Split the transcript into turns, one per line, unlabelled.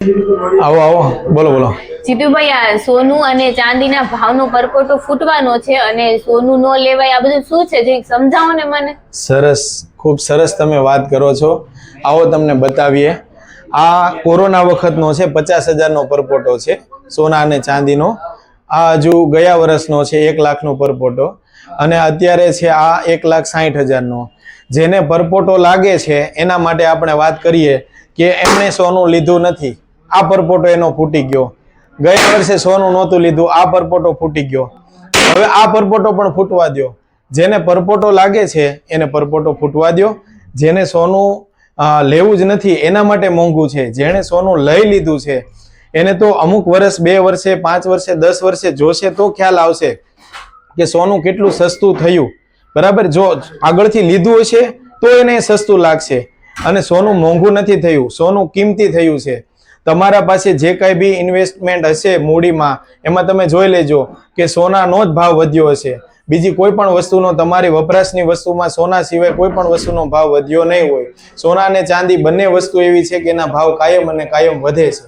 આવો આવો, બોલો બોલો.
જીતુભાઈ, આ સોનું અને ચાંદીના ભાવનો પરપોટો ફૂટવાનો છે અને સોનું નો લેવાય, આ બધું શું છે? જે સમજાવો ને મને.
સરસ, ખૂબ સરસ તમે વાત કરો છો. આવો તમને બતાવીએ. આ કોરોના વખતનો છે, 50,000નો પરપોટો છે સોના અને ચાંદીનો. આ હજુ ગયા વર્ષનો છે 1 લાખનો પરપોટો, અને અત્યારે છે આ 1,60,000નો. જેને પરપોટો લાગે છે એના માટે આપણે વાત કરીએ કે એમણે સોનું લીધું નથી, આ પરપોટો એનો ફૂટી ગયો. ગયા વર્ષે સોનું નહોતું લીધું, આ પરપોટો ફૂટી ગયો. હવે આ પરપોટો પણ ફૂટવા દો. જેને પરપોટો લાગે છે એને પરપોટો ફૂટવા દો. જેને સોનું લેવું જ નથી એના માટે મોંઘું છે. જેણે સોનું લઈ લીધું છે એને તો અમુક વર્ષ, 2 વર્ષે, 5 વર્ષે, 10 વર્ષે જોશે તો ખ્યાલ આવશે કે સોનું કેટલું સસ્તું થયું. બરાબર, જો આગળથી લીધું હશે તો એને સસ્તું લાગશે, અને સોનું મોંઘું નથી થયું, સોનું કિંમતી થયું છે. તમારા પાસે જે કાંઈ બી ઇન્વેસ્ટમેન્ટ હશે મૂડીમાં, એમાં તમે જોઈ લેજો કે સોનાનો જ ભાવ વધ્યો હશે. બીજી કોઈ પણ વસ્તુનો, તમારી વપરાશની વસ્તુમાં સોના સિવાય કોઈ પણ વસ્તુનો ભાવ વધ્યો નહીં હોય. સોના અને ચાંદી બંને વસ્તુ એવી છે કે એના ભાવ કાયમ અને કાયમ વધે છે.